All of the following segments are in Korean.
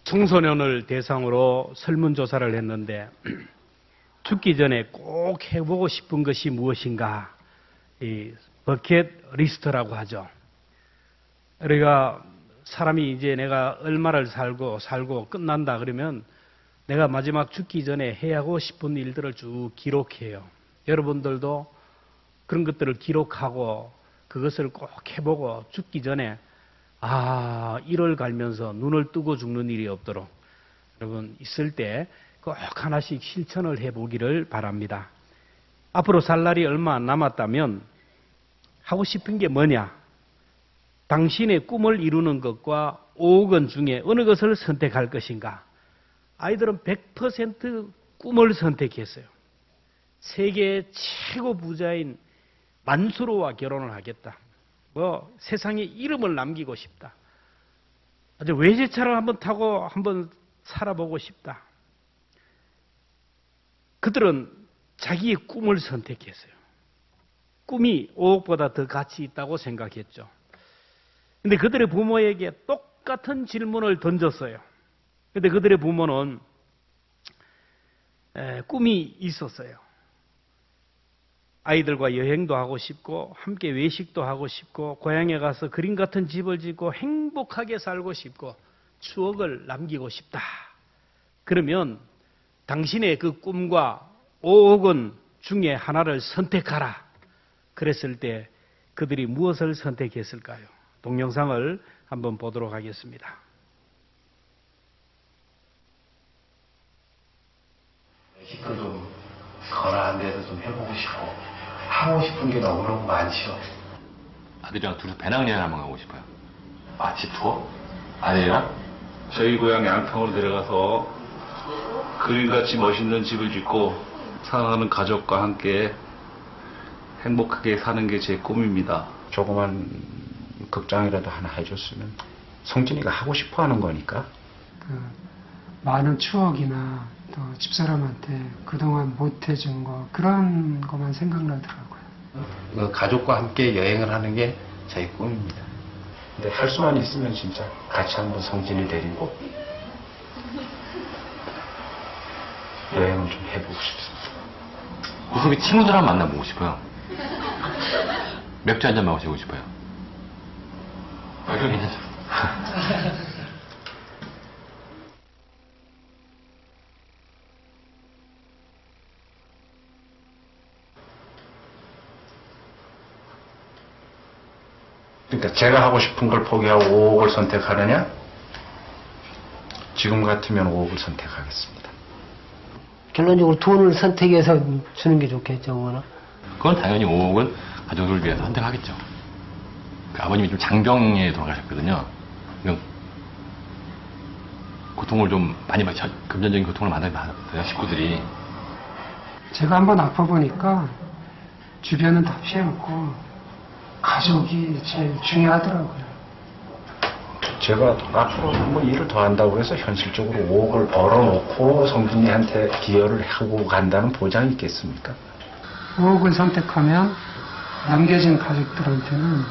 청소년을 대상으로 설문조사를 했는데 죽기 전에 꼭 해보고 싶은 것이 무엇인가, 이 버킷 리스트라고 하죠. 우리가 사람이 이제 내가 얼마를 살고 끝난다 그러면 내가 마지막 죽기 전에 해야 하고 싶은 일들을 쭉 기록해요. 여러분들도 그런 것들을 기록하고 그것을 꼭 해보고 죽기 전에 이를 갈면서 눈을 뜨고 죽는 일이 없도록 여러분 있을 때 꼭 하나씩 실천을 해보기를 바랍니다. 앞으로 살 날이 얼마 안 남았다면 하고 싶은 게 뭐냐? 당신의 꿈을 이루는 것과 5억 원 중에 어느 것을 선택할 것인가? 아이들은 100% 꿈을 선택했어요. 세계 최고 부자인 만수르와 결혼을 하겠다. 세상에 이름을 남기고 싶다. 아주 외제차를 한번 타고 한번 살아보고 싶다. 그들은 자기의 꿈을 선택했어요. 꿈이 5억보다 더 가치 있다고 생각했죠. 근데 그들의 부모에게 똑같은 질문을 던졌어요. 근데 그들의 부모는 꿈이 있었어요. 아이들과 여행도 하고 싶고 함께 외식도 하고 싶고 고향에 가서 그림 같은 집을 짓고 행복하게 살고 싶고 추억을 남기고 싶다. 그러면 당신의 그 꿈과 5억 원 중에 하나를 선택하라. 그랬을 때 그들이 무엇을 선택했을까요? 동영상을 한번 보도록 하겠습니다. 식도 좀 건강한 데서 좀 해보고 싶고 하고 싶은 게 너무너무 많지요. 아들이랑 둘이서 배낭여행 한번 가고 싶어요. 집 투어? 아들이랑? 저희 고향 양평으로 내려가서 그림같이 멋있는 집을 짓고 사랑하는 가족과 함께 행복하게 사는 게 제 꿈입니다. 조그만 극장이라도 하나 해줬으면 성진이가 하고 싶어하는 거니까. 많은 추억이나 또 집사람한테 그동안 못 해준 거 그런 것만 생각나더라고요. 가족과 함께 여행을 하는 게 제 꿈입니다. 근데 할 수만 있으면 진짜 같이 한번 성진이 데리고 여행을 좀 해보고 싶습니다. 우석이 친구들하고 만나보고 싶어요. 맥주 한잔 마시고 싶어요. 맥주 괜찮죠? 그러니까 제가 하고 싶은 걸 포기하고 5억을 선택하느냐? 지금 같으면 5억을 선택하겠습니다. 결론적으로 돈을 선택해서 주는 게 좋겠죠, 그거는. 그건 당연히 5억은 가족을 위해서 선택하겠죠. 아버님이 좀 장병에 돌아가셨거든요. 고통을 좀 많이 받죠. 금전적인 고통을 많이 받았어요, 식구들이. 제가 한번 아파보니까 주변은 다 피해먹고 가족이 제일 중요하더라고요. 제가 앞으로 한번 일을 더 한다고 해서 현실적으로 5억을 벌어놓고 성준이한테 기여를 하고 간다는 보장이 있겠습니까? 5억을 선택하면 남겨진 가족들한테는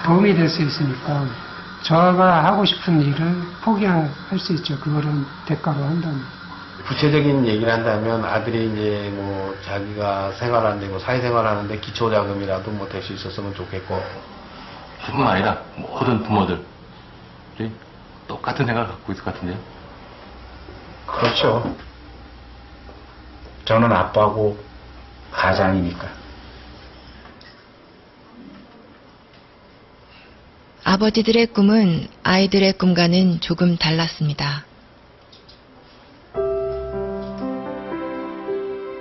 도움이 될 수 있으니까 저가 하고 싶은 일을 포기할 수 있죠. 그거를 대가로 한다면. 구체적인 얘기를 한다면 아들이 이제 뭐 자기가 생활하는데 뭐 사회생활하는데 기초자금이라도 뭐 될 수 있었으면 좋겠고. 뿐만 아니라 모든 부모들 똑같은 생각을 갖고 있을 것 같은데요. 그렇죠. 저는 아빠고 가장이니까. 아버지들의 꿈은 아이들의 꿈과는 조금 달랐습니다.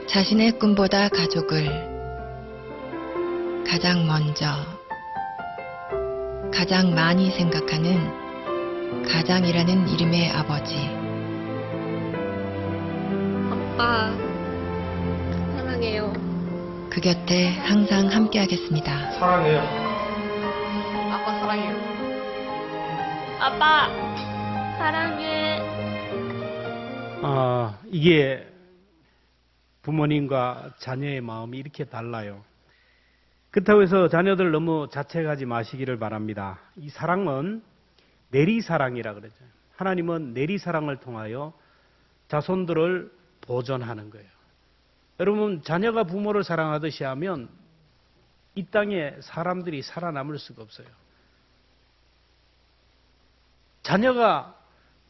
자신의 꿈보다 가족을 가장 먼저, 가장 많이 생각하는 가장이라는 이름의 아버지. 아빠, 사랑해요. 그 곁에 항상 함께하겠습니다. 사랑해요. 아빠 사랑해요. 아빠, 사랑해. 이게 부모님과 자녀의 마음이 이렇게 달라요. 그렇다고 해서 자녀들 너무 자책하지 마시기를 바랍니다. 이 사랑은 내리사랑이라 그러죠. 하나님은 내리사랑을 통하여 자손들을 보존하는 거예요. 여러분, 자녀가 부모를 사랑하듯이 하면 이 땅에 사람들이 살아남을 수가 없어요. 자녀가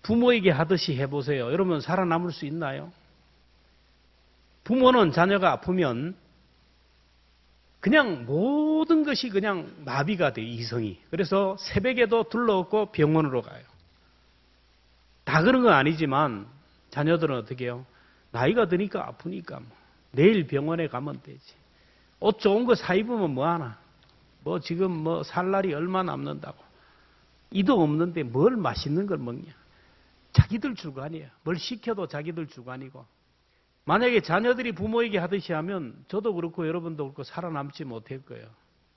부모에게 하듯이 해보세요. 여러분, 살아남을 수 있나요? 부모는 자녀가 아프면 그냥 모든 것이 그냥 마비가 돼요, 이성이. 그래서 새벽에도 둘러엎고 병원으로 가요. 다 그런 건 아니지만 자녀들은 어떻게 해요? 나이가 드니까 아프니까 뭐 내일 병원에 가면 되지. 옷 좋은 거 사 입으면 뭐하나. 뭐 지금 뭐 살 날이 얼마 남는다고. 이도 없는데 뭘 맛있는 걸 먹냐. 자기들 주관이에요. 뭘 시켜도 자기들 주관이고. 만약에 자녀들이 부모에게 하듯이 하면 저도 그렇고 여러분도 그렇고 살아남지 못할 거예요.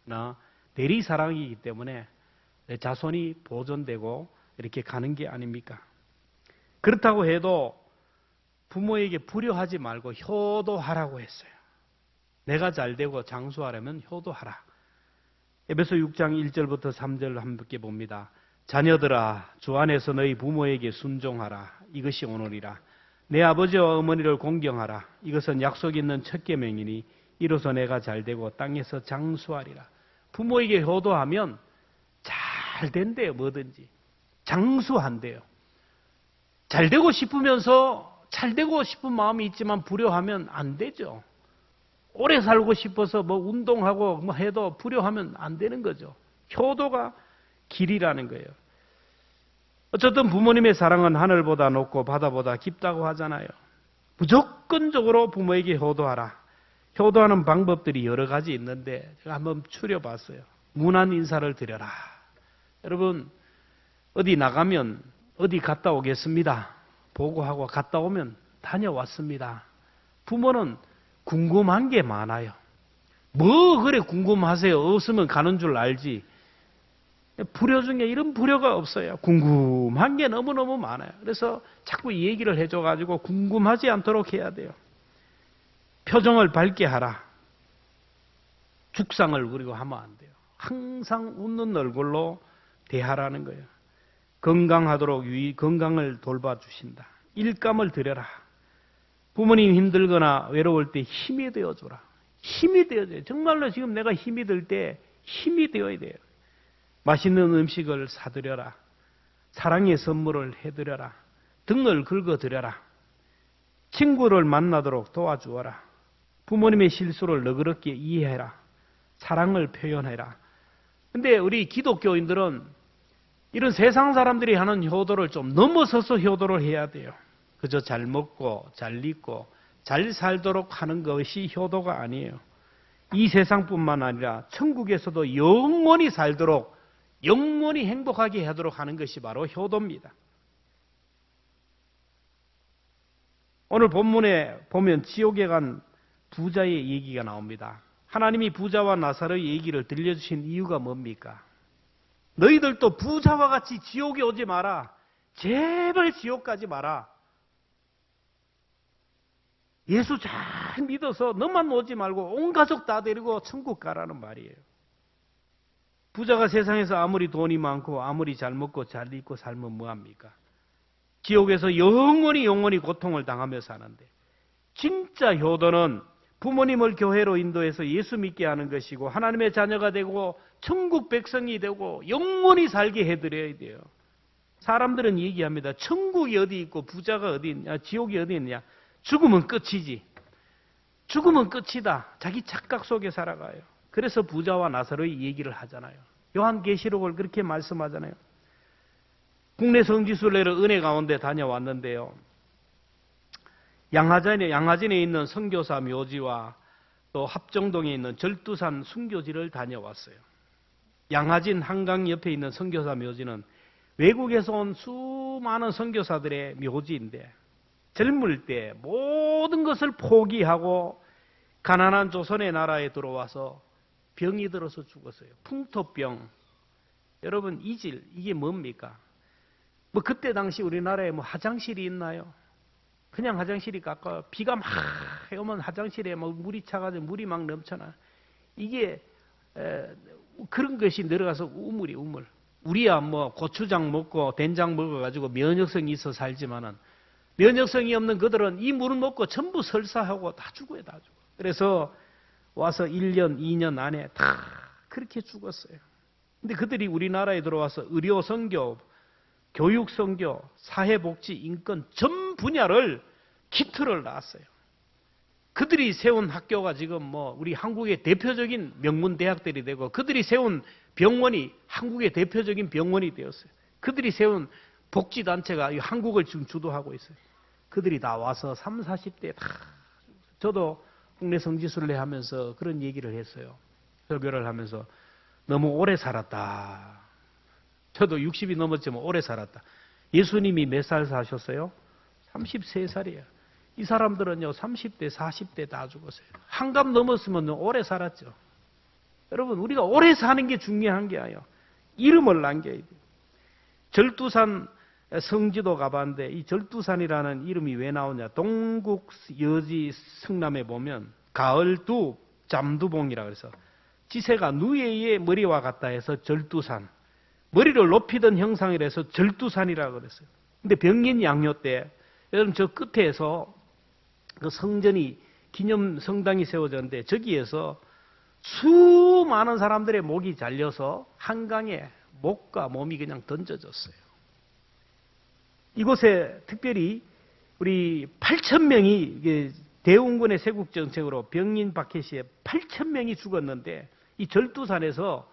나 내리사랑이기 때문에 내 자손이 보존되고 이렇게 가는 게 아닙니까? 그렇다고 해도 부모에게 불효하지 말고 효도하라고 했어요. 내가 잘되고 장수하려면 효도하라. 에베소 6장 1절부터 3절 함께 봅니다. 자녀들아, 주 안에서 너희 부모에게 순종하라. 이것이 오늘이라. 내 아버지와 어머니를 공경하라. 이것은 약속 있는 첫 계명이니 이로써 내가 잘되고 땅에서 장수하리라. 부모에게 효도하면 잘 된대요. 뭐든지. 장수한대요. 잘 되고 싶으면서 잘 되고 싶은 마음이 있지만 불효하면 안 되죠. 오래 살고 싶어서 뭐 운동하고 뭐 해도 불효하면 안 되는 거죠. 효도가 길이라는 거예요. 어쨌든 부모님의 사랑은 하늘보다 높고 바다보다 깊다고 하잖아요. 무조건적으로 부모에게 효도하라. 효도하는 방법들이 여러 가지 있는데 제가 한번 추려봤어요. 문안 인사를 드려라. 여러분, 어디 나가면 어디 갔다 오겠습니다. 보고하고 갔다 오면 다녀왔습니다. 부모는 궁금한 게 많아요. 뭐 그래 궁금하세요. 없으면 가는 줄 알지. 불효 중에 이런 불효가 없어요. 궁금한 게 너무너무 많아요. 그래서 자꾸 이 얘기를 해줘가지고 궁금하지 않도록 해야 돼요. 표정을 밝게 하라. 죽상을 부리고 하면 안 돼요. 항상 웃는 얼굴로 대하라는 거예요. 건강하도록 건강을 돌봐주신다. 일감을 드려라. 부모님 힘들거나 외로울 때 힘이 되어줘라. 힘이 되어줘요. 정말로 지금 내가 힘이 들 때 힘이 되어야 돼요. 맛있는 음식을 사드려라. 사랑의 선물을 해드려라. 등을 긁어드려라. 친구를 만나도록 도와주어라. 부모님의 실수를 너그럽게 이해해라. 사랑을 표현해라. 근데 우리 기독교인들은 이런 세상 사람들이 하는 효도를 좀 넘어서서 효도를 해야 돼요. 그저 잘 먹고 잘 입고 잘 살도록 하는 것이 효도가 아니에요. 이 세상뿐만 아니라 천국에서도 영원히 살도록 영원히 행복하게 하도록 하는 것이 바로 효도입니다. 오늘 본문에 보면 지옥에 간 부자의 얘기가 나옵니다. 하나님이 부자와 나사로의 얘기를 들려주신 이유가 뭡니까? 너희들도 부자와 같이 지옥에 오지 마라. 제발 지옥 가지 마라. 예수 잘 믿어서 너만 오지 말고 온 가족 다 데리고 천국 가라는 말이에요. 부자가 세상에서 아무리 돈이 많고 아무리 잘 먹고 잘 입고 살면 뭐합니까? 지옥에서 영원히 고통을 당하며 사는데, 진짜 효도는 부모님을 교회로 인도해서 예수 믿게 하는 것이고 하나님의 자녀가 되고 천국 백성이 되고 영원히 살게 해드려야 돼요. 사람들은 얘기합니다. 천국이 어디 있고 부자가 어디 있냐, 지옥이 어디 있냐. 죽으면 끝이지. 죽으면 끝이다. 자기 착각 속에 살아가요. 그래서 부자와 나사로의 얘기를 하잖아요. 요한계시록을 그렇게 말씀하잖아요. 국내 성지순례를 은혜 가운데 다녀왔는데요. 양화진에 있는 선교사 묘지와 또 합정동에 있는 절두산 순교지를 다녀왔어요. 양화진 한강 옆에 있는 선교사 묘지는 외국에서 온 수많은 선교사들의 묘지인데, 젊을 때 모든 것을 포기하고 가난한 조선의 나라에 들어와서 병이 들어서 죽었어요. 풍토병. 여러분, 이질, 이게 뭡니까? 뭐 그때 당시 우리나라에 뭐 화장실이 있나요? 그냥 화장실이 가까워. 비가 막 오면 화장실에 막 물이 차가지고 물이 막 넘쳐나. 이게 그런 것이 내려가서 우물. 우리야 뭐 고추장 먹고 된장 먹어가지고 면역성이 있어 살지만은 면역성이 없는 그들은 이 물을 먹고 전부 설사하고 다 죽어요, 다 죽어. 그래서 와서 1년, 2년 안에 다 그렇게 죽었어요. 근데 그들이 우리나라에 들어와서 의료 선교, 교육 선교, 사회복지, 인권 전 분야를 키트를 놨어요. 그들이 세운 학교가 지금 뭐 우리 한국의 대표적인 명문 대학들이 되고 그들이 세운 병원이 한국의 대표적인 병원이 되었어요. 그들이 세운 복지단체가 한국을 지금 주도하고 있어요. 그들이 다 와서 30, 40대 다. 저도 국내 성지순례 하면서 그런 얘기를 했어요. 설교를 하면서 너무 오래 살았다. 저도 60이 넘었지만 오래 살았다. 예수님이 몇 살 사셨어요? 33살이에요. 이 사람들은요 30대, 40대 다 죽었어요. 한갑 넘었으면 오래 살았죠. 여러분 우리가 오래 사는 게 중요한 게 아니에요. 이름을 남겨야 돼요. 절두산 성지도 가봤는데 이 절두산이라는 이름이 왜 나오냐. 동국 여지 성남에 보면 가을두 잠두봉이라 그래서 지세가 누에의 머리와 같다 해서 절두산. 머리를 높이던 형상이라서 절두산이라 그랬어요. 근데 병인 양요 때 여러분 저 끝에서 그 성전이 기념 성당이 세워졌는데 저기에서 수많은 사람들의 목이 잘려서 한강에 목과 몸이 그냥 던져졌어요. 이곳에 특별히 우리 8,000명이 대웅군의 세국정책으로 병인 박해시에 8,000명이 죽었는데 이 절두산에서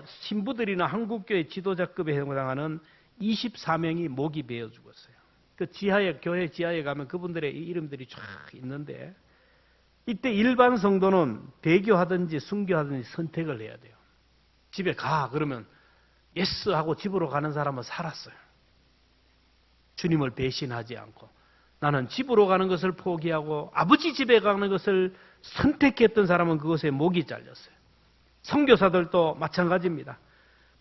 신부들이나 한국교회 지도자급에 해당하는 24명이 목이 베어 죽었어요. 그 지하에 교회 지하에 가면 그분들의 이름들이 쫙 있는데 이때 일반 성도는 배교하든지 순교하든지 선택을 해야 돼요. 집에 가 그러면 예스 하고 집으로 가는 사람은 살았어요. 주님을 배신하지 않고 나는 집으로 가는 것을 포기하고 아버지 집에 가는 것을 선택했던 사람은 그것에 목이 잘렸어요. 선교사들도 마찬가지입니다.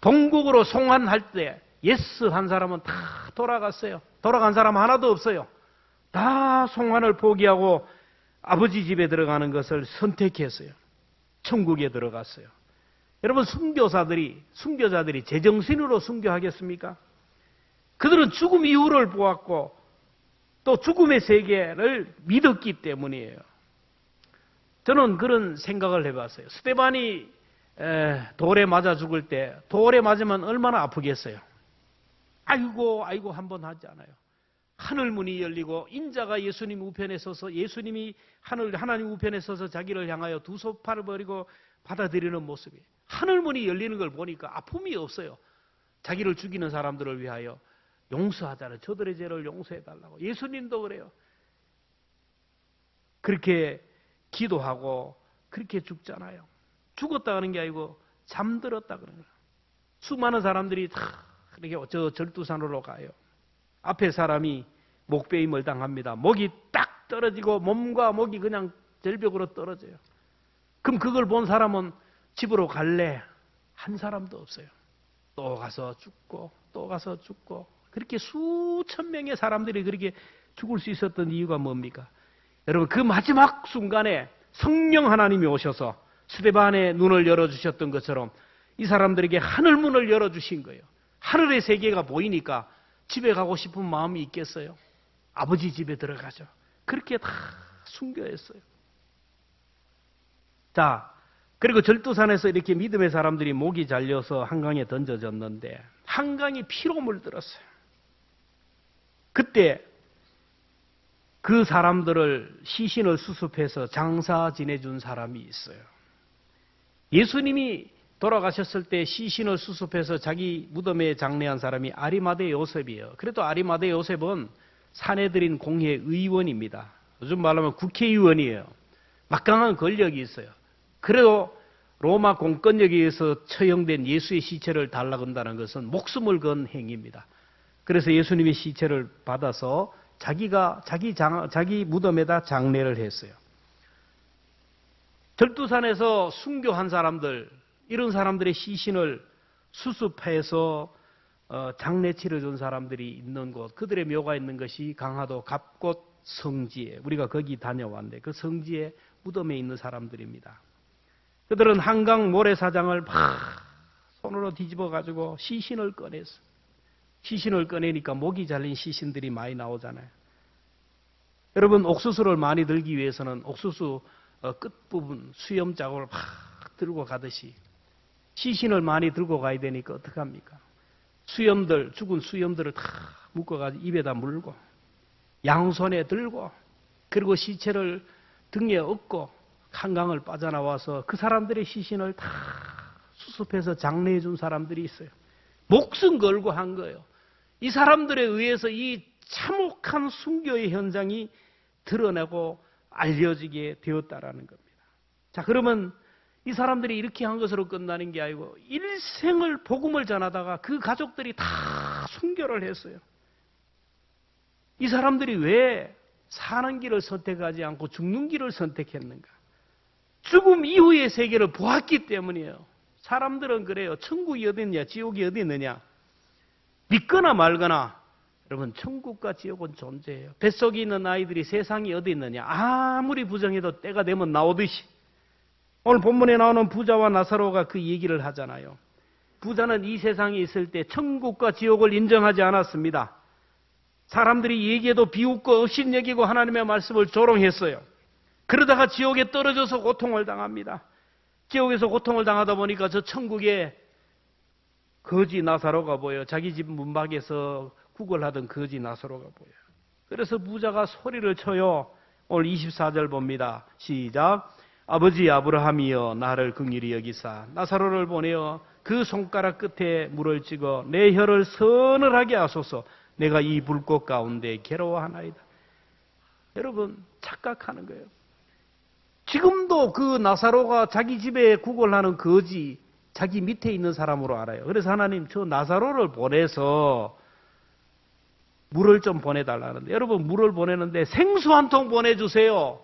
본국으로 송환할 때 예스 한 사람은 다 돌아갔어요. 돌아간 사람 하나도 없어요. 다 송환을 포기하고 아버지 집에 들어가는 것을 선택했어요. 천국에 들어갔어요. 여러분 순교자들이 제정신으로 순교하겠습니까? 그들은 죽음 이후를 보았고 또 죽음의 세계를 믿었기 때문이에요. 저는 그런 생각을 해봤어요. 스데반이 돌에 맞아 죽을 때 돌에 맞으면 얼마나 아프겠어요. 아이고 한번 하지 않아요. 하늘문이 열리고 인자가 예수님 우편에 서서 예수님이 하나님 우편에 서서 자기를 향하여 두 손팔을 버리고 받아들이는 모습이 하늘문이 열리는 걸 보니까 아픔이 없어요. 자기를 죽이는 사람들을 위하여 용서하잖아요. 저들의 죄를 용서해달라고. 예수님도 그래요. 그렇게 기도하고 그렇게 죽잖아요. 죽었다 하는 게 아니고 잠들었다 그러는 거예요. 수많은 사람들이 다 이렇게 저 절두산으로 가요. 앞에 사람이 목베임을 당합니다. 목이 딱 떨어지고 몸과 목이 그냥 절벽으로 떨어져요. 그럼 그걸 본 사람은 집으로 갈래? 한 사람도 없어요. 또 가서 죽고 또 가서 죽고 그렇게 수천 명의 사람들이 그렇게 죽을 수 있었던 이유가 뭡니까? 여러분 그 마지막 순간에 성령 하나님이 오셔서 스데반의 눈을 열어주셨던 것처럼 이 사람들에게 하늘문을 열어주신 거예요. 하늘의 세계가 보이니까 집에 가고 싶은 마음이 있겠어요? 아버지 집에 들어가죠. 그렇게 다 순교했어요. 자, 그리고 절두산에서 이렇게 믿음의 사람들이 목이 잘려서 한강에 던져졌는데 한강이 피로 물들었어요. 그때 그 사람들을 시신을 수습해서 장사 지내준 사람이 있어요. 예수님이 돌아가셨을 때 시신을 수습해서 자기 무덤에 장례한 사람이 아리마대 요셉이에요. 그래도 아리마대 요셉은 사내들인 공회 의원입니다. 요즘 말하면 국회의원이에요. 막강한 권력이 있어요. 그래도 로마 공권력에 의해서 처형된 예수의 시체를 달라고 한다는 것은 목숨을 건 행위입니다. 그래서 예수님의 시체를 받아서 자기 무덤에다 장례를 했어요. 절두산에서 순교한 사람들, 이런 사람들의 시신을 수습해서 장례 치러준 사람들이 있는 곳, 그들의 묘가 있는 것이 강화도 갑곶 성지에, 우리가 거기 다녀왔는데 그 성지에 무덤에 있는 사람들입니다. 그들은 한강 모래사장을 막 손으로 뒤집어 가지고 시신을 꺼냈어. 시신을 꺼내니까 목이 잘린 시신들이 많이 나오잖아요. 여러분, 옥수수를 많이 들기 위해서는 옥수수 끝부분 수염 자국을 막 들고 가듯이 시신을 많이 들고 가야 되니까 어떡합니까? 수염들, 죽은 수염들을 다 묶어가지고 입에다 물고 양손에 들고 그리고 시체를 등에 업고 한강을 빠져나와서 그 사람들의 시신을 다 수습해서 장례해 준 사람들이 있어요. 목숨 걸고 한 거예요. 이 사람들에 의해서 이 참혹한 순교의 현장이 드러나고 알려지게 되었다라는 겁니다. 자, 그러면 이 사람들이 이렇게 한 것으로 끝나는 게 아니고 일생을 복음을 전하다가 그 가족들이 다 순교를 했어요. 이 사람들이 왜 사는 길을 선택하지 않고 죽는 길을 선택했는가? 죽음 이후의 세계를 보았기 때문이에요. 사람들은 그래요. 천국이 어디 있느냐, 지옥이 어디 있느냐. 믿거나 말거나 여러분, 천국과 지옥은 존재해요. 뱃속에 있는 아이들이 세상이 어디 있느냐. 아무리 부정해도 때가 되면 나오듯이. 오늘 본문에 나오는 부자와 나사로가 그 얘기를 하잖아요. 부자는 이 세상에 있을 때 천국과 지옥을 인정하지 않았습니다. 사람들이 얘기해도 비웃고 업신여기고 하나님의 말씀을 조롱했어요. 그러다가 지옥에 떨어져서 고통을 당합니다. 지옥에서 고통을 당하다 보니까 저 천국에 거지 나사로가 보여요. 자기 집 문밖에서 구걸하던 거지 나사로가 보여요. 그래서 부자가 소리를 쳐요. 오늘 24절 봅니다. 시작. 아버지 아브라함이여 나를 긍휼히 여기사 나사로를 보내어 그 손가락 끝에 물을 찍어 내 혀를 서늘하게 하소서. 내가 이 불꽃 가운데 괴로워하나이다. 여러분, 착각하는 거예요. 지금도 그 나사로가 자기 집에 구걸하는 거지 자기 밑에 있는 사람으로 알아요. 그래서 하나님 저 나사로를 보내서 물을 좀 보내달라는데, 여러분, 물을 보내는데 생수 한 통 보내주세요.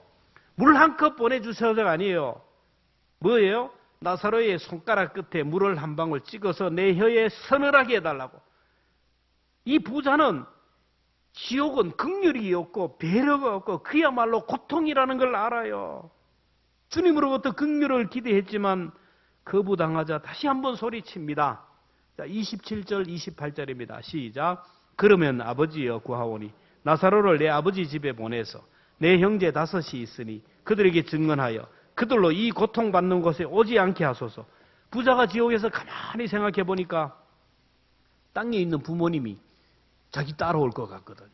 물 한 컵 보내주셔서가 아니에요. 뭐예요? 나사로의 손가락 끝에 물을 한 방울 찍어서 내 혀에 서늘하게 해달라고. 이 부자는 지옥은 긍휼이 없고 배려가 없고 그야말로 고통이라는 걸 알아요. 주님으로부터 긍휼을 기대했지만 거부당하자 다시 한번 소리칩니다. 자, 27절 28절입니다. 시작. 그러면 아버지여 구하오니 나사로를 내 아버지 집에 보내서 내 형제 5이 있으니 그들에게 증언하여 그들로 이 고통받는 곳에 오지 않게 하소서. 부자가 지옥에서 가만히 생각해 보니까 땅에 있는 부모님이 자기 따라올 것 같거든요.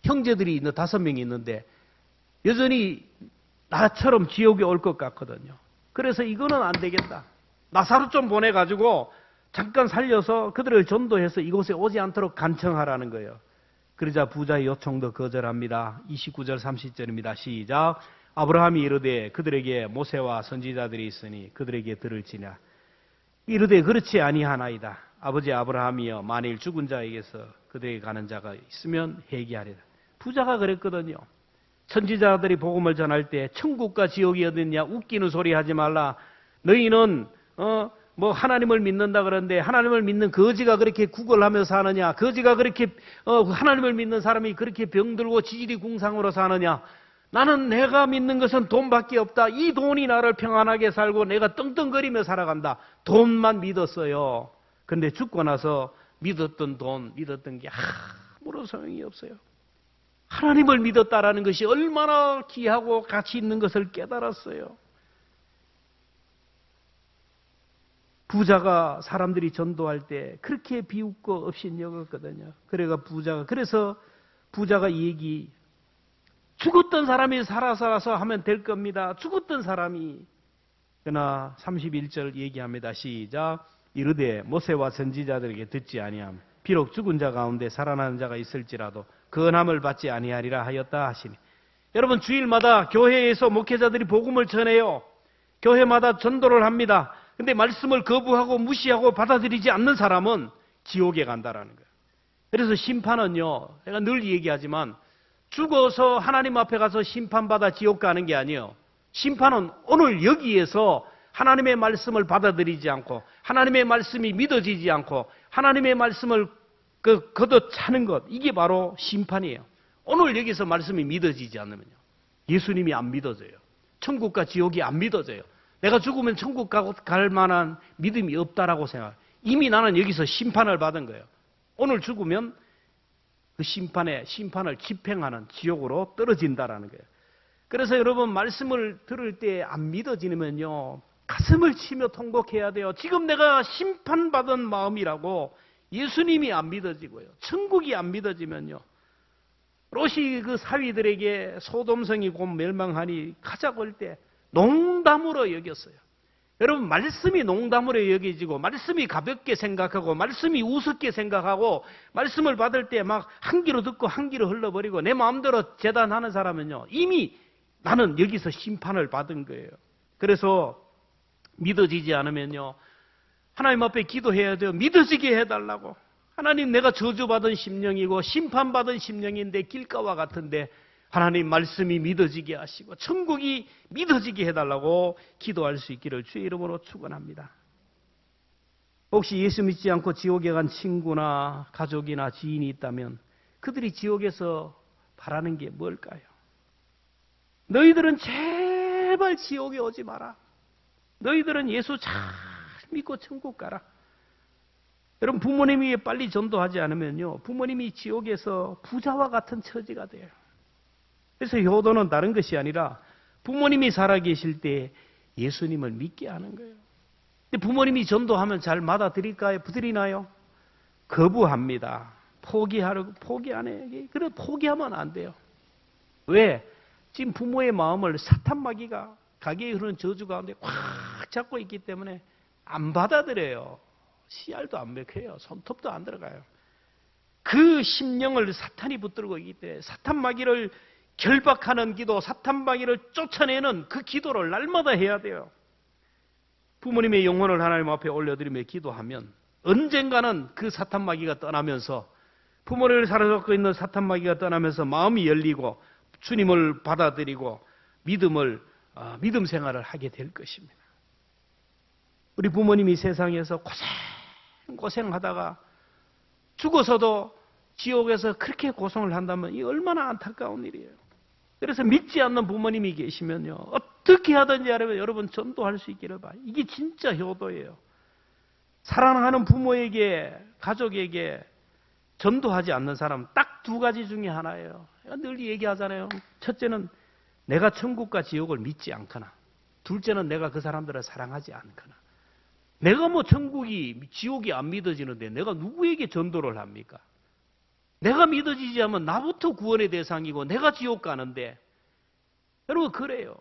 형제들이 있는 5명이 있는데 여전히 나처럼 지옥에 올 것 같거든요. 그래서 이거는 안 되겠다. 나사로 좀 보내가지고 잠깐 살려서 그들을 전도해서 이곳에 오지 않도록 간청하라는 거예요. 그러자 부자의 요청도 거절합니다. 29절 30절입니다. 시작. 아브라함이 이르되 그들에게 모세와 선지자들이 있으니 그들에게 들을지냐. 이르되 그렇지 아니하나이다. 아버지 아브라함이여 만일 죽은 자에게서 그들에게 가는 자가 있으면 회개하리라. 부자가 그랬거든요. 선지자들이 복음을 전할 때 천국과 지옥이 어딨냐 웃기는 소리 하지 말라. 너희는 뭐 하나님을 믿는다 그러는데 하나님을 믿는 거지가 그렇게 구걸하며 사느냐. 거지가 그렇게 하나님을 믿는 사람이 그렇게 병들고 지질이 궁상으로 사느냐. 나는 내가 믿는 것은 돈밖에 없다. 이 돈이 나를 평안하게 살고 내가 떵떵거리며 살아간다. 돈만 믿었어요. 근데 죽고 나서 믿었던 돈, 믿었던 게 아무런 소용이 없어요. 하나님을 믿었다라는 것이 얼마나 귀하고 가치 있는 것을 깨달았어요. 부자가 사람들이 전도할 때 그렇게 비웃고 업신여겼거든요. 그래서 부자가 얘기, 죽었던 사람이 살아서 하면 될 겁니다. 죽었던 사람이. 그러나 31절 얘기합니다. 시작. 이르되 모세와 선지자들에게 듣지 아니함. 비록 죽은 자 가운데 살아나는 자가 있을지라도 건함을 받지 아니하리라 하였다 하시니. 여러분, 주일마다 교회에서 목회자들이 복음을 전해요. 교회마다 전도를 합니다. 근데 말씀을 거부하고 무시하고 받아들이지 않는 사람은 지옥에 간다라는 거예요. 그래서 심판은요, 제가 늘 얘기하지만 죽어서 하나님 앞에 가서 심판받아 지옥 가는 게 아니에요. 심판은 오늘 여기에서 하나님의 말씀을 받아들이지 않고 하나님의 말씀이 믿어지지 않고 하나님의 말씀을 걷어차는 것, 이게 바로 심판이에요. 오늘 여기서 말씀이 믿어지지 않으면요, 예수님이 안 믿어져요. 천국과 지옥이 안 믿어져요. 내가 죽으면 천국 갈 만한 믿음이 없다라고 생각해요. 이미 나는 여기서 심판을 받은 거예요. 오늘 죽으면 그 심판을 집행하는 지옥으로 떨어진다라는 거예요. 그래서 여러분 말씀을 들을 때 안 믿어지면요, 가슴을 치며 통곡해야 돼요. 지금 내가 심판받은 마음이라고 예수님이 안 믿어지고요. 천국이 안 믿어지면요. 롯이 그 사위들에게 소돔성이 곧 멸망하니 가자고 할 때 농담으로 여겼어요. 여러분 말씀이 농담으로 여겨지고 말씀이 가볍게 생각하고 말씀이 우습게 생각하고 말씀을 받을 때 막 한 귀로 듣고 한 귀로 흘러버리고 내 마음대로 재단하는 사람은요, 이미 나는 여기서 심판을 받은 거예요. 그래서 믿어지지 않으면요, 하나님 앞에 기도해야 돼요. 믿어지게 해달라고. 하나님, 내가 저주받은 심령이고 심판받은 심령인데 길가와 같은데 하나님 말씀이 믿어지게 하시고 천국이 믿어지게 해달라고 기도할 수 있기를 주의 이름으로 축원합니다. 혹시 예수 믿지 않고 지옥에 간 친구나 가족이나 지인이 있다면 그들이 지옥에서 바라는 게 뭘까요? 너희들은 제발 지옥에 오지 마라. 너희들은 예수 잘 믿고 천국 가라. 여러분, 부모님이 빨리 전도하지 않으면요, 부모님이 지옥에서 부자와 같은 처지가 돼요. 그래서 효도는 다른 것이 아니라 부모님이 살아계실 때 예수님을 믿게 하는 거예요. 근데 부모님이 전도하면 잘 받아들일까요? 부드리나요? 거부합니다. 포기 안 해요. 그래, 포기하면 안 돼요. 왜? 지금 부모의 마음을 사탄마귀가 가게에 흐르는 저주 가운데 꽉 잡고 있기 때문에 안 받아들여요. 씨알도 안 먹혀요. 손톱도 안 들어가요. 그 심령을 사탄이 붙들고 있기 때문에 사탄마귀를 결박하는 기도, 사탄마귀를 쫓아내는 그 기도를 날마다 해야 돼요. 부모님의 영혼을 하나님 앞에 올려드리며 기도하면 언젠가는 그 사탄마귀가 떠나면서, 부모를 사로잡고 있는 사탄마귀가 떠나면서 마음이 열리고 주님을 받아들이고 믿음 생활을 하게 될 것입니다. 우리 부모님이 세상에서 고생하다가 죽어서도 지옥에서 그렇게 고생을 한다면 이 얼마나 안타까운 일이에요. 그래서 믿지 않는 부모님이 계시면요, 어떻게 하든지 여러분 전도할 수 있기를 바라요. 이게 진짜 효도예요. 사랑하는 부모에게, 가족에게 전도하지 않는 사람은 딱 두 가지 중에 하나예요. 늘 얘기하잖아요. 첫째는 내가 천국과 지옥을 믿지 않거나, 둘째는 내가 그 사람들을 사랑하지 않거나. 내가 뭐 천국이 지옥이 안 믿어지는데 내가 누구에게 전도를 합니까? 내가 믿어지지 않으면 나부터 구원의 대상이고 내가 지옥 가는데, 여러분 그래요.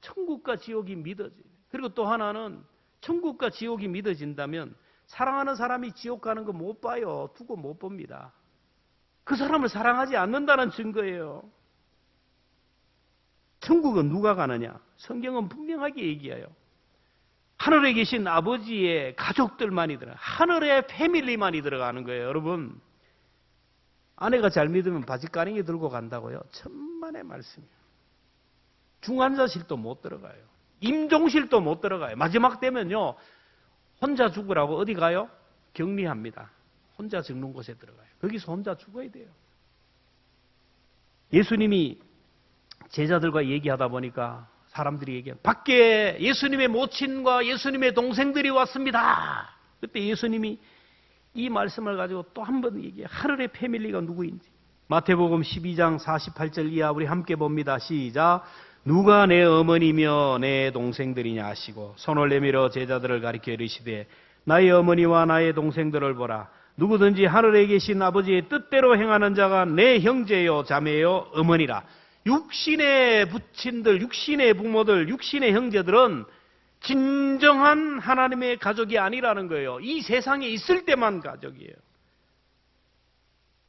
천국과 지옥이 믿어져요. 그리고 또 하나는 천국과 지옥이 믿어진다면 사랑하는 사람이 지옥 가는 거 못 봐요. 두고 못 봅니다. 그 사람을 사랑하지 않는다는 증거예요. 천국은 누가 가느냐? 성경은 분명하게 얘기해요. 하늘에 계신 아버지의 가족들만이 들어가, 하늘의 패밀리만이 들어가는 거예요. 여러분, 아내가 잘 믿으면 바짓가랭이 들고 간다고요? 천만의 말씀이에요. 중환자실도 못 들어가요. 임종실도 못 들어가요. 마지막 되면요, 혼자 죽으라고 어디 가요? 격리합니다. 혼자 죽는 곳에 들어가요. 거기서 혼자 죽어야 돼요. 예수님이 제자들과 얘기하다 보니까 사람들이 얘기해요. 밖에 예수님의 모친과 예수님의 동생들이 왔습니다. 그때 예수님이 이 말씀을 가지고 또 한 번 얘기해요. 하늘의 패밀리가 누구인지. 마태복음 12장 48절 이하 우리 함께 봅니다. 시작. 누가 내 어머니며 내 동생들이냐 하시고 손을 내밀어 제자들을 가리켜 이르시되 나의 어머니와 나의 동생들을 보라. 누구든지 하늘에 계신 아버지의 뜻대로 행하는 자가 내 형제요 자매요 어머니라. 육신의 부친들, 육신의 부모들, 육신의 형제들은 진정한 하나님의 가족이 아니라는 거예요. 이 세상에 있을 때만 가족이에요.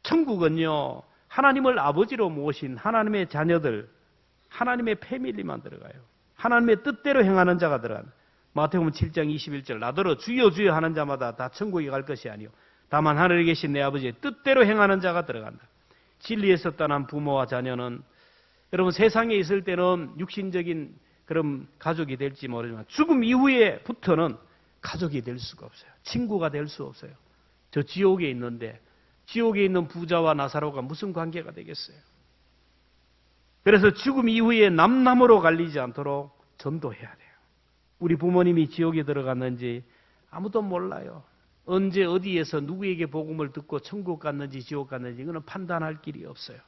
천국은요, 하나님을 아버지로 모신 하나님의 자녀들, 하나님의 패밀리만 들어가요. 하나님의 뜻대로 행하는 자가 들어가요. 마태복음 7장 21절 나더러 주여 주여 하는 자마다 다 천국에 갈 것이 아니요 다만 하늘에 계신 내 아버지의 뜻대로 행하는 자가 들어간다. 진리에서 떠난 부모와 자녀는 여러분 세상에 있을 때는 육신적인 그런 가족이 될지 모르지만 죽음 이후에부터는 가족이 될 수가 없어요. 친구가 될 수 없어요. 저 지옥에 있는데 지옥에 있는 부자와 나사로가 무슨 관계가 되겠어요? 그래서 죽음 이후에 남남으로 갈리지 않도록 전도해야 돼요. 우리 부모님이 지옥에 들어갔는지 아무도 몰라요. 언제 어디에서 누구에게 복음을 듣고 천국 갔는지 지옥 갔는지 이거는 판단할 길이 없어요.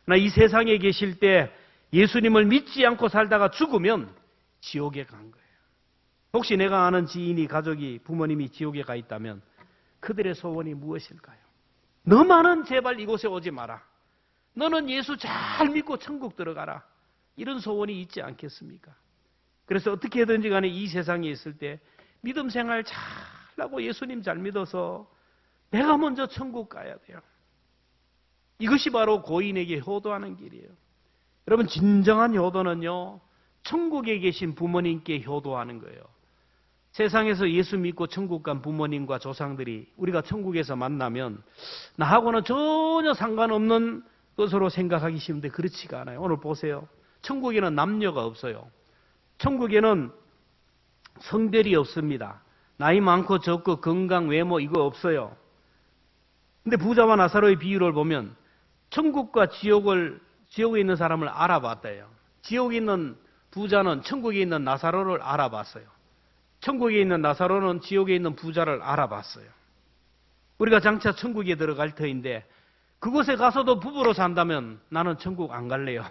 그러나 이 세상에 계실 때 예수님을 믿지 않고 살다가 죽으면 지옥에 간 거예요. 혹시 내가 아는 지인이, 가족이, 부모님이 지옥에 가 있다면 그들의 소원이 무엇일까요? 너만은 제발 이곳에 오지 마라. 너는 예수 잘 믿고 천국 들어가라. 이런 소원이 있지 않겠습니까? 그래서 어떻게든지 간에 이 세상에 있을 때 믿음 생활 잘하고 예수님 잘 믿어서 내가 먼저 천국 가야 돼요. 이것이 바로 고인에게 효도하는 길이에요. 여러분, 진정한 효도는요, 천국에 계신 부모님께 효도하는 거예요. 세상에서 예수 믿고 천국 간 부모님과 조상들이 우리가 천국에서 만나면 나하고는 전혀 상관없는 것으로 생각하기 쉬운데 그렇지가 않아요. 오늘 보세요. 천국에는 남녀가 없어요. 천국에는 성별이 없습니다. 나이 많고 적고 건강, 외모 이거 없어요. 근데 부자와 나사로의 비유를 보면 천국과 지옥에 있는 사람을 알아봤대요. 지옥에 있는 부자는 천국에 있는 나사로를 알아봤어요. 천국에 있는 나사로는 지옥에 있는 부자를 알아봤어요. 우리가 장차 천국에 들어갈 터인데 그곳에 가서도 부부로 산다면 나는 천국 안 갈래요.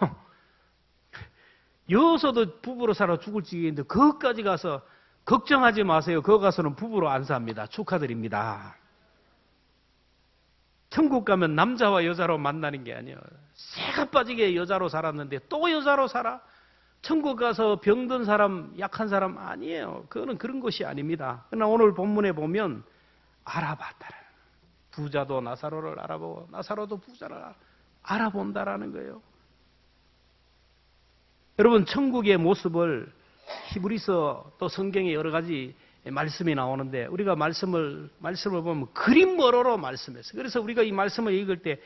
여기서도 부부로 살아 죽을 지경인데 거기까지 가서 걱정하지 마세요. 거기 가서는 부부로 안 삽니다. 축하드립니다. 천국 가면 남자와 여자로 만나는 게 아니에요. 새가 빠지게 여자로 살았는데 또 여자로 살아? 천국 가서 병든 사람, 약한 사람 아니에요. 그거는 그런 것이 아닙니다. 그러나 오늘 본문에 보면 알아봤다라. 부자도 나사로를 알아보고 나사로도 부자를 알아본다라는 거예요. 여러분, 천국의 모습을 히브리서 또 성경에 여러 가지 말씀이 나오는데 우리가 말씀을 보면 그림으로 말씀했어요. 그래서 우리가 이 말씀을 읽을 때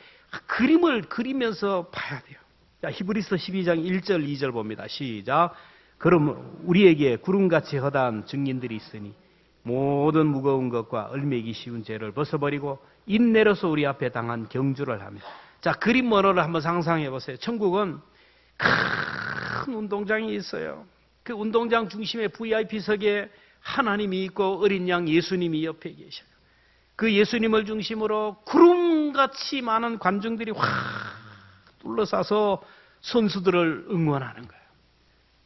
그림을 그리면서 봐야 돼요. 자, 히브리서 12장 1절 2절 봅니다. 시작. 그럼 우리에게 구름같이 허다한 증인들이 있으니 모든 무거운 것과 얼매기 쉬운 죄를 벗어버리고 인내로서 우리 앞에 당한 경주를 하며. 자, 그림으로를 한번 상상해 보세요. 천국은 큰 운동장이 있어요. 그 운동장 중심에 VIP석에 하나님이 있고 어린 양 예수님이 옆에 계셔요. 그 예수님을 중심으로 구름같이 많은 관중들이 확 둘러싸서 선수들을 응원하는 거예요.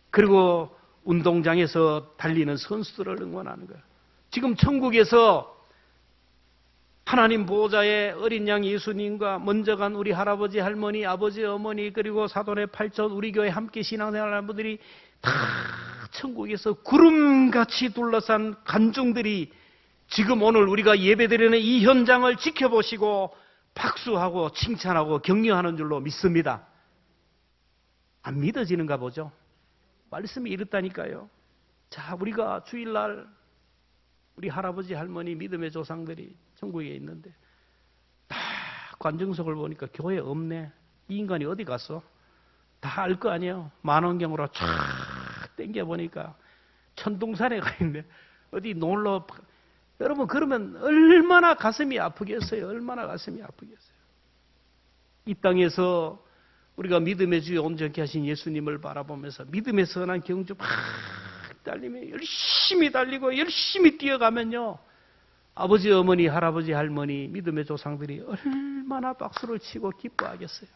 그리고 운동장에서 달리는 선수들을 응원하는 거예요. 지금 천국에서 하나님 보호자의 어린 양 예수님과 먼저 간 우리 할아버지, 할머니, 아버지, 어머니, 그리고 사돈의 팔촌, 우리 교회 함께 신앙생활하는 분들이 다 천국에서 구름같이 둘러싼 관중들이 지금 오늘 우리가 예배드리는 이 현장을 지켜보시고 박수하고 칭찬하고 격려하는 줄로 믿습니다. 안 믿어지는가 보죠? 말씀이 이렇다니까요. 자, 우리가 주일날 우리 할아버지, 할머니, 믿음의 조상들이 천국에 있는데 다 관중석을 보니까 교회 없네. 이 인간이 어디 갔어? 다 알 거 아니에요. 만원경으로 쫙 땡겨보니까 천둥산에 가 있네. 어디 놀러. 여러분, 그러면 얼마나 가슴이 아프겠어요? 얼마나 가슴이 아프겠어요? 이 땅에서 우리가 믿음의 주에 온전케 하신 예수님을 바라보면서 믿음의 선한 경주 막 달리며 열심히 달리고 열심히 뛰어가면요, 아버지, 어머니, 할아버지, 할머니, 믿음의 조상들이 얼마나 박수를 치고 기뻐하겠어요.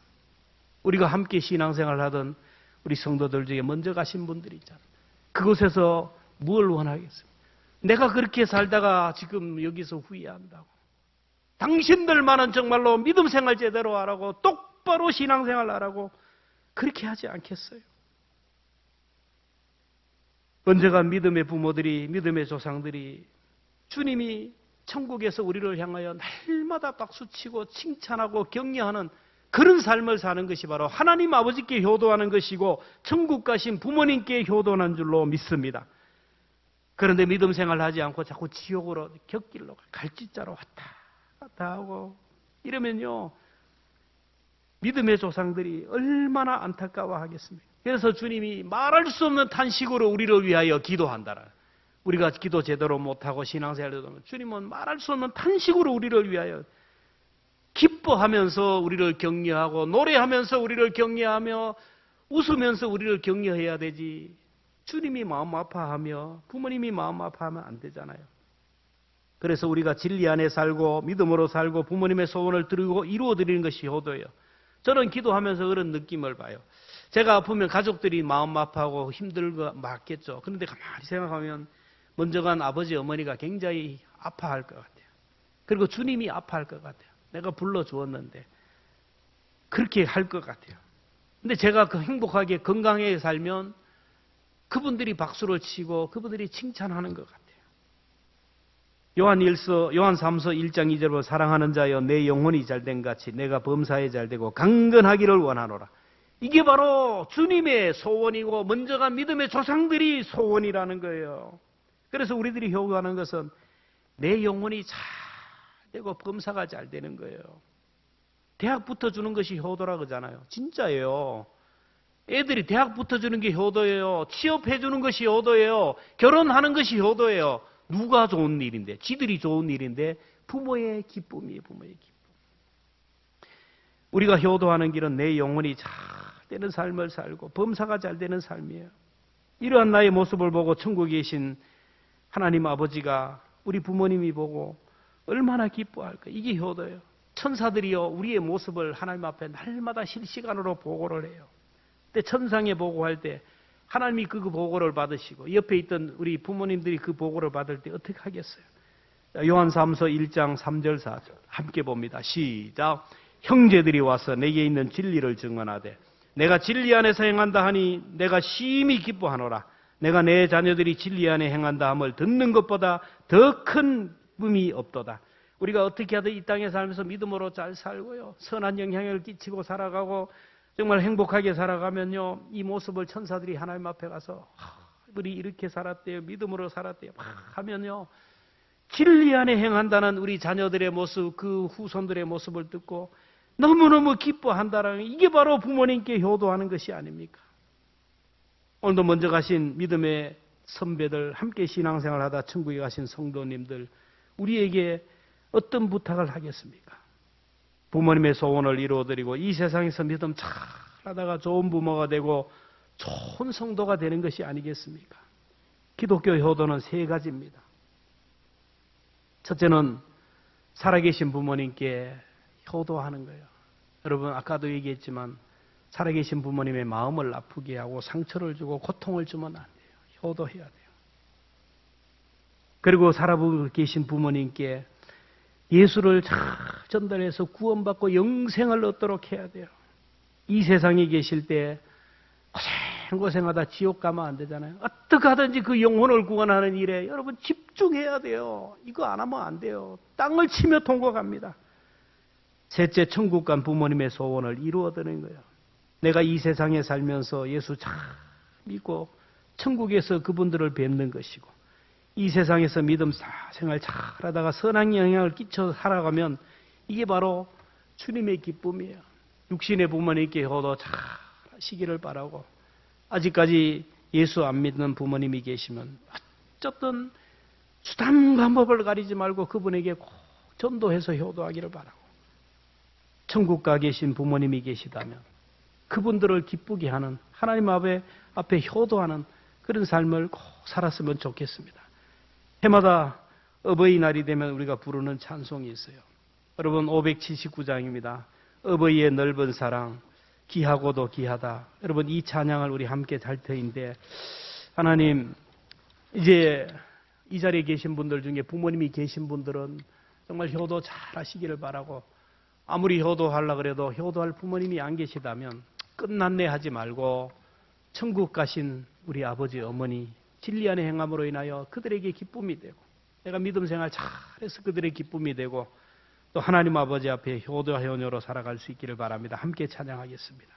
우리가 함께 신앙생활을 하던 우리 성도들 중에 먼저 가신 분들이 있잖아요. 그곳에서 뭘 원하겠습니까? 내가 그렇게 살다가 지금 여기서 후회한다고. 당신들만은 정말로 믿음 생활 제대로 하라고, 똑바로 신앙생활 하라고 그렇게 하지 않겠어요? 언제가 믿음의 부모들이, 믿음의 조상들이 주님이 천국에서 우리를 향하여 날마다 박수치고 칭찬하고 격려하는 그런 삶을 사는 것이 바로 하나님 아버지께 효도하는 것이고 천국 가신 부모님께 효도하는 줄로 믿습니다. 그런데 믿음 생활을 하지 않고 자꾸 지옥으로, 곁길로, 갈짓자로 왔다 갔다 하고 이러면요, 믿음의 조상들이 얼마나 안타까워하겠습니까? 그래서 주님이 말할 수 없는 탄식으로 우리를 위하여 기도한다라. 우리가 기도 제대로 못하고 신앙생활을 하면 주님은 말할 수 없는 탄식으로 우리를 위하여 기뻐하면서 우리를 격려하고 노래하면서 우리를 격려하며 웃으면서 우리를 격려해야 되지, 주님이 마음 아파하며 부모님이 마음 아파하면 안 되잖아요. 그래서 우리가 진리 안에 살고 믿음으로 살고 부모님의 소원을 들고 이루어 드리는 것이 효도예요. 저는 기도하면서 그런 느낌을 봐요. 제가 아프면 가족들이 마음 아파하고 힘들고 맞겠죠. 그런데 가만히 생각하면 먼저 간 아버지 어머니가 굉장히 아파할 것 같아요. 그리고 주님이 아파할 것 같아요. 내가 불러주었는데 그렇게 할 것 같아요. 근데 제가 그 행복하게 건강하게 살면 그분들이 박수를 치고 그분들이 칭찬하는 것 같아요. 요한 3서 1장 2절로 사랑하는 자여 내 영혼이 잘된 같이 내가 범사에 잘되고 강건하기를 원하노라. 이게 바로 주님의 소원이고 먼저 간 믿음의 조상들이 소원이라는 거예요. 그래서 우리들이 효도하는 것은 내 영혼이 잘 되고 범사가 잘 되는 거예요. 대학 붙어주는 것이 효도라 그러잖아요. 진짜예요. 애들이 대학 붙어주는 게 효도예요. 취업해주는 것이 효도예요. 결혼하는 것이 효도예요. 누가 좋은 일인데? 지들이 좋은 일인데 부모의 기쁨이에요. 부모의 기쁨. 우리가 효도하는 길은 내 영혼이 잘 되는 삶을 살고 범사가 잘 되는 삶이에요. 이러한 나의 모습을 보고 천국에 계신 하나님 아버지가 우리 부모님이 보고 얼마나 기뻐할까. 이게 효도예요. 천사들이요 우리의 모습을 하나님 앞에 날마다 실시간으로 보고를 해요. 근데 천상에 보고할 때 하나님이 그 보고를 받으시고 옆에 있던 우리 부모님들이 그 보고를 받을 때 어떻게 하겠어요? 요한 3서 1장 3절 4절 함께 봅니다. 시작. 형제들이 와서 내게 있는 진리를 증언하되 내가 진리 안에서 행한다 하니 내가 심히 기뻐하노라. 내가 내 자녀들이 진리 안에 행한다 함을 듣는 것보다 더 큰 의미 없도다. 우리가 어떻게 하든 이 땅에 살면서 믿음으로 잘 살고요. 선한 영향을 끼치고 살아가고 정말 행복하게 살아가면요. 이 모습을 천사들이 하나님 앞에 가서 우리 이렇게 살았대요. 믿음으로 살았대요. 하면요. 진리 안에 행한다는 우리 자녀들의 모습, 그 후손들의 모습을 듣고 너무너무 기뻐한다는 이게 바로 부모님께 효도하는 것이 아닙니까? 오늘도 먼저 가신 믿음의 선배들, 함께 신앙생활 하다 천국에 가신 성도님들, 우리에게 어떤 부탁을 하겠습니까? 부모님의 소원을 이루어드리고 이 세상에서 믿음 잘하다가 좋은 부모가 되고 좋은 성도가 되는 것이 아니겠습니까? 기독교 효도는 세 가지입니다. 첫째는 살아계신 부모님께 효도하는 거예요. 여러분 아까도 얘기했지만 살아계신 부모님의 마음을 아프게 하고 상처를 주고 고통을 주면 안 돼요. 효도해야 돼요. 그리고 살아계신 부모님께 예수를 잘 전달해서 구원받고 영생을 얻도록 해야 돼요. 이 세상에 계실 때 고생하다 지옥 가면 안 되잖아요. 어떻게 하든지 그 영혼을 구원하는 일에 여러분 집중해야 돼요. 이거 안 하면 안 돼요. 땅을 치며 통곡합니다. 셋째, 천국 간 부모님의 소원을 이루어드리는 거예요. 내가 이 세상에 살면서 예수 잘 믿고 천국에서 그분들을 뵙는 것이고 이 세상에서 믿음 생활 잘하다가 선한 영향을 끼쳐 살아가면 이게 바로 주님의 기쁨이에요. 육신의 부모님께 효도 잘 하시기를 바라고 아직까지 예수 안 믿는 부모님이 계시면 어쨌든 수단 방법을 가리지 말고 그분에게 꼭 전도해서 효도하기를 바라고 천국 가 계신 부모님이 계시다면 그분들을 기쁘게 하는 하나님 앞에 효도하는 그런 삶을 꼭 살았으면 좋겠습니다. 해마다 어버이날이 되면 우리가 부르는 찬송이 있어요. 여러분 579장입니다. 어버이의 넓은 사랑 귀하고도 귀하다. 여러분 이 찬양을 우리 함께 할 터인데 하나님 이제 이 자리에 계신 분들 중에 부모님이 계신 분들은 정말 효도 잘 하시기를 바라고 아무리 효도하려고 그래도 효도할 부모님이 안 계시다면 끝났네 하지 말고 천국 가신 우리 아버지 어머니 진리 안의 행함으로 인하여 그들에게 기쁨이 되고 내가 믿음 생활 잘해서 그들의 기쁨이 되고 또 하나님 아버지 앞에 효도와 효녀로 살아갈 수 있기를 바랍니다. 함께 찬양하겠습니다.